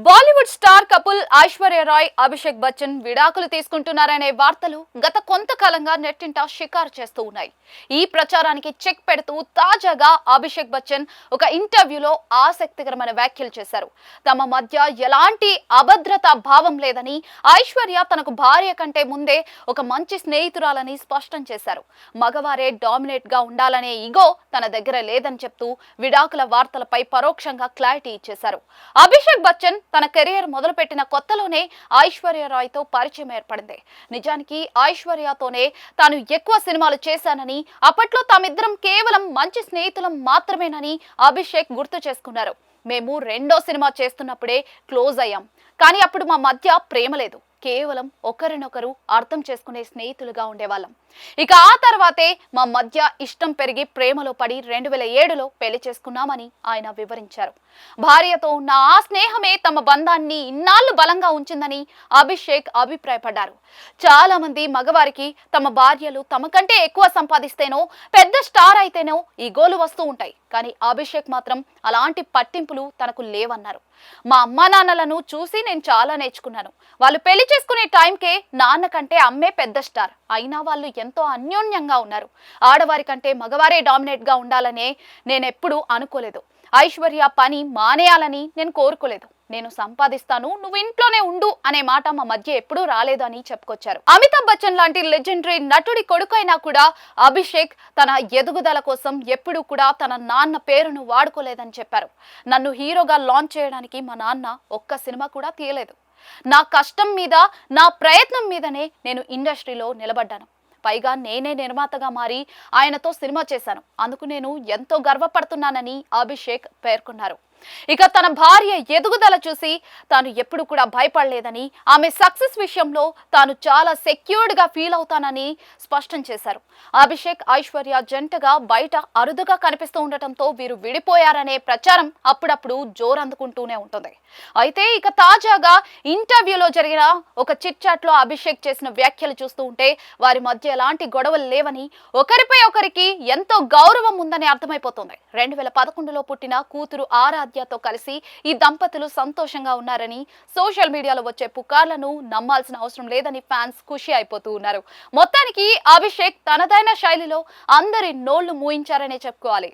Bollywood star couple Aishwarya Roy Abhishek Bachchan విడాకులు తీసుకుంటున్నారనే వార్తలు గత కొంతకాలంగా నెట్టింట షికారు చేస్తూ ఉన్నాయి. ఈ ప్రచారానికి చెక్ పెడుతూ తాజాగా అభిషేక్ బచ్చన్ ఒక ఇంటర్వ్యూలో ఆసక్తికరమైన వ్యాఖ్యలు చేశారు. తమ మధ్య ఎలాంటి అభద్రతా భావం లేదని, ఐశ్వర్య తనకు భార్య కంటే ముందే ఒక మంచి స్నేహితురాలని స్పష్టం చేశారు. మగవారే డామినేట్ గా ఉండాలనే ఈగో తన దగ్గర లేదని చెప్తూ విడాకుల వార్తలపై పరోక్షంగా క్లారిటీ ఇచ్చేశారు. అభిషేక్ బచ్చన్ తన కెరీర్ మొదలుపెట్టిన కొత్తలోనే ఐశ్వర్య రాయ్ తో పరిచయం ఏర్పడింది. నిజానికి ఐశ్వర్యతోనే తాను ఎక్కువ సినిమాలు చేశానని, అప్పట్లో తామిద్దరం కేవలం మంచి స్నేహితులం మాత్రమేనని అభిషేక్ గుర్తు చేసుకున్నారు. మేము రెండో సినిమా చేస్తున్నప్పుడే క్లోజ్ అయ్యాం, కానీ అప్పుడు మా మధ్య ప్రేమ లేదు, కేవలం ఒకరినొకరు అర్థం చేసుకునే స్నేహితులుగా ఉండేవాళ్ళం. ఇక ఆ తర్వాతే మా మధ్య ఇష్టం పెరిగి ప్రేమలో పడి 2007లో పెళ్లి చేసుకున్నామని ఆయన వివరించారు. భార్యతో ఉన్న ఆ స్నేహమే తమ బంధాన్ని ఇన్నాళ్లు బలంగా ఉంచిందని అభిషేక్ అభిప్రాయపడ్డారు. చాలా మంది మగవారికి తమ భార్యలు తమ కంటే ఎక్కువ సంపాదిస్తేనో, పెద్ద స్టార్ అయితేనో ఈ గోలు వస్తూ ఉంటాయి. కానీ అభిషేక్ మాత్రం అలాంటి పట్టింపులు తనకు లేవన్నారు. మా అమ్మా నాన్నలను చూసి నేను చాలా నేర్చుకున్నాను. వాళ్ళు పెళ్లి చేసుకునే టైంకే నాన్న కంటే అమ్మే పెద్ద స్టార్ అయినా వాళ్ళు ఎంతో అన్యోన్యంగా ఉన్నారు. ఆడవారి కంటే మగవారే డామినేట్ గా ఉండాలనే నేనెప్పుడు అనుకోలేదు. ఐశ్వర్య పని మానేయాలని నేను కోరుకోలేదు. నేను సంపాదిస్తాను, నువ్వు ఇంట్లోనే ఉండు అనే మాట మా మధ్య ఎప్పుడూ రాలేదు అని చెప్పుకొచ్చారు. అమితాబ్ బచ్చన్ లాంటి లెజెండరీ నటుడి కొడుకైనా కూడా అభిషేక్ తన ఎదుగుదల కోసం ఎప్పుడూ కూడా తన నాన్న పేరును వాడుకోలేదని చెప్పారు. నన్ను హీరోగా లాంచ్ చేయడానికి మా నాన్న ఒక్క సినిమా కూడా తీయలేదు. నా కష్టం మీద, నా ప్రయత్నం మీదనే నేను ఇండస్ట్రీలో నిలబడ్డాను. పైగా నేనే నిర్మాతగా మారి ఆయనతో సినిమా చేశాను. అందుకు నేను ఎంతో గర్వపడుతున్నానని అభిషేక్ పేర్కొన్నారు. ఇక తన భార్య ఎదుగుదల చూసి తాను ఎప్పుడు కూడా భయపడలేదని, ఆమె సక్సెస్ విషయంలో తాను చాలా సెక్యూర్డ్ గా ఫీల్ అవుతానని స్పష్టం చేశారు. అభిషేక్ ఐశ్వర్య జంటగా బయట అరుదుగా కనిపిస్తూ ఉండటంతో వీరు విడిపోయారనే ప్రచారం అప్పుడప్పుడు జోరందుకుంటూనే ఉంటుంది. అయితే ఇక తాజాగా ఇంటర్వ్యూలో జరిగిన ఒక చిట్ చాట్ లో అభిషేక్ చేసిన వ్యాఖ్యలు చూస్తూ ఉంటే వారి మధ్య ఎలాంటి గొడవలు లేవని, ఒకరిపై ఒకరికి ఎంతో గౌరవం ఉందని అర్థమైపోతుంది. 2011లో పుట్టిన కూతురు ఆరాధ్యతో కలిసి ఈ దంపతులు సంతోషంగా ఉన్నారని, సోషల్ మీడియాలో వచ్చే పుకార్లను నమ్మాల్సిన అవసరం లేదని ఫ్యాన్స్ ఖుషి అయిపోతూ ఉన్నారు. మొత్తానికి అభిషేక్ తనదైన శైలిలో అందరి నోళ్లు మూయించారనే చెప్పుకోవాలి.